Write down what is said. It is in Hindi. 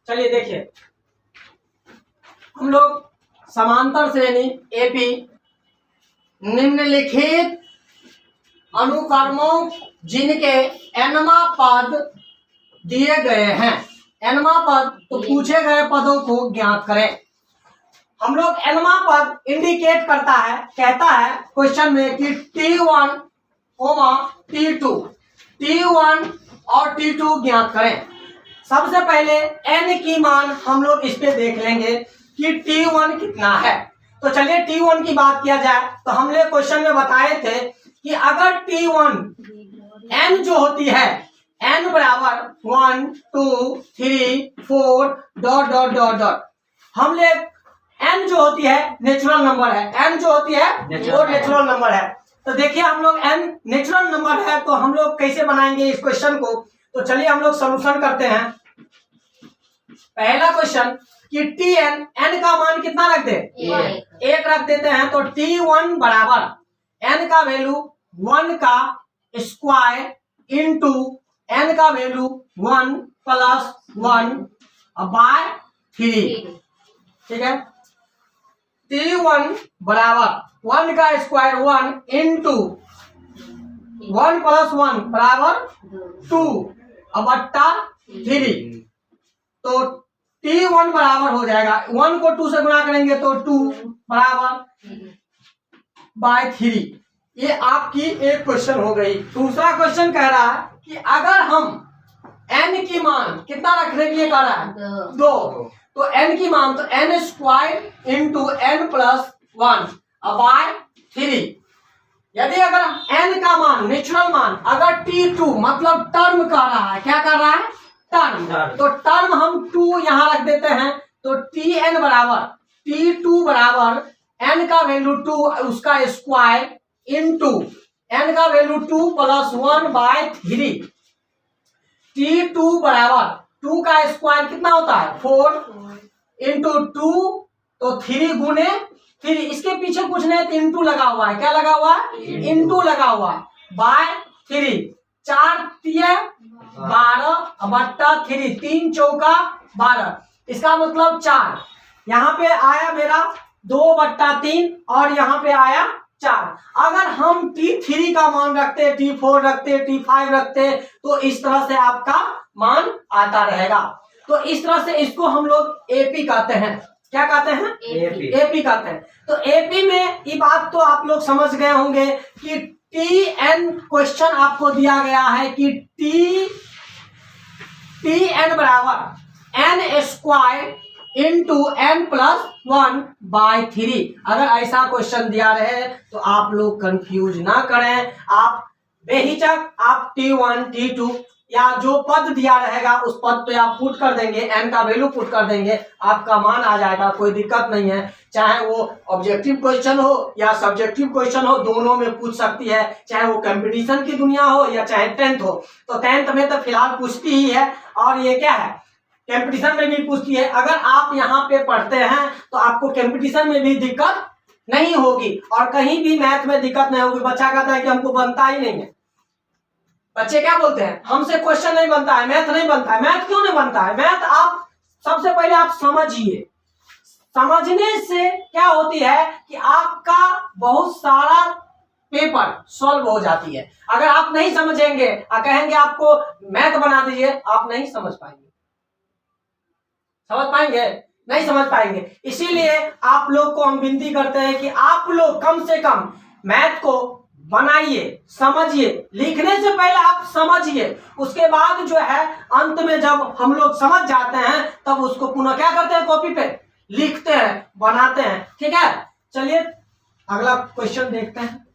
चलिए देखिए, हम लोग समांतर श्रेणी एपी निम्नलिखित अनुक्रमों जिनके एनवा पद दिए गए हैं, एनवा पद तो पूछे गए पदों को ज्ञात करें। हम लोग एनवा पद इंडिकेट करता है, कहता है क्वेश्चन में कि T1, T2, T1 और T2 ज्ञात करें। सबसे पहले n की मान हम लोग इस पे देख लेंगे कि T1 कितना है। तो चलिए T1 की बात किया जाए तो हमने क्वेश्चन में बताए थे कि अगर T1 n जो होती है, n बराबर 1 2 3 4 डॉट डॉट डॉट डॉट, हमने n जो होती है नेचुरल नंबर है, n जो होती है वो नेचुरल नंबर है। तो देखिए हम लोग n नेचुरल नंबर है तो हम लोग कैसे बनाएंगे इस क्वेश्चन को। तो चलिए हम लोग सॉल्यूशन करते हैं। पहला क्वेश्चन कि Tn, n का मान कितना रख दे, एक रख देते हैं। तो T1 बराबर n का वैल्यू 1 का स्क्वायर इंटू n का वैल्यू 1 प्लस 1 बाय 3, ठीक है। T1 बराबर 1 का स्क्वायर 1 इंटू 1 प्लस 1 बराबर 2 बट्टा 3। तो T1 बराबर हो जाएगा, 1 को 2 से गुणा करेंगे तो 2 बराबर बाय 3। ये आपकी एक क्वेश्चन हो गई। दूसरा क्वेश्चन कह रहा है कि अगर हम n की मान कितना रखने के लिए कह रहा है, 2, तो n की मान तो n square into n plus 1 by 3। यदि अगर n का मान नेचुरल मान अगर T2 मतलब टर्म कर रहा है, क्या कर रहा है, टर्म, तो टर्म हम 2 यहां रख देते हैं। तो Tn बराबर T2 बराबर n का वैल्यू 2 उसका स्क्वायर इंटू n का वैल्यू 2 प्लस 1 बाय 3। T2 बराबर 2 का स्क्वायर कितना होता है 4 इंटू 2, तो 3 गुने 3, इसके पीछे कुछ नहीं तो इंटू लगा हुआ है, क्या लगा हुआ है, इंटू लगा हुआ है बाय 3। 4 12 बट्टा 3, 3 चौका 12, इसका मतलब 4। यहाँ पे आया मेरा 2 बट्टा 3 और यहाँ पे आया 4। अगर हम T3 का मान रखते, T4 रखते, T5 रखते तो इस तरह से आपका मान आता रहेगा। तो इस तरह से इसको हम लोग एपी कहते हैं। क्या कहते हैं, एपी कहते हैं। तो एपी में ये बात तो आप लोग समझ गए होंगे कि Tn क्वेश्चन आपको दिया गया है कि Tn बराबर n square into n plus 1 by 3। अगर ऐसा क्वेश्चन दिया रहे तो आप लोग कंफ्यूज ना करें, आप बेहिचक आप T1 T2 या जो पद दिया रहेगा उस पद पे आप पुट कर देंगे, n का वैल्यू पुट कर देंगे, आपका मान आ जाएगा, कोई दिक्कत नहीं है। चाहे वो ऑब्जेक्टिव क्वेश्चन हो या सब्जेक्टिव क्वेश्चन हो, दोनों में पूछ सकती है। चाहे वो कंपटीशन की दुनिया हो या चाहे 10th हो। तो 10th में तो फिलहाल पूछती ही है और ये क्या है, कंपटीशन में भी पूछती है। अगर आप यहाँ पे पढ़ते हैं तो आपको कंपटीशन में भी दिक्कत नहीं होगी और कहीं भी मैथ में दिक्कत नहीं होगी। बच्चा कहता है कि हमको बनता ही नहीं है, बच्चे क्या बोलते हैं, हमसे क्वेश्चन नहीं बनता है, मैथ नहीं बनता है। मैथ क्यों नहीं बनता है, मैथ आप सबसे पहले आप समझिए। समझने से क्या होती है कि आपका बहुत सारा पेपर सॉल्व हो जाती है। अगर आप नहीं समझेंगे और कहेंगे आपको मैथ बना दीजिए, आप नहीं समझ पाएंगे। समझ पाएंगे, नहीं समझ पाएंगे। इसीलिए आप लोग को हम विनती करते हैं कि आप लोग कम से कम मैथ को बनाइए, समझिए। लिखने से पहले आप समझिए, उसके बाद जो है अंत में जब हम लोग समझ जाते हैं तब उसको पुनः क्या करते हैं, कॉपी पे लिखते हैं, बनाते हैं। ठीक है, चलिए अगला क्वेश्चन देखते हैं।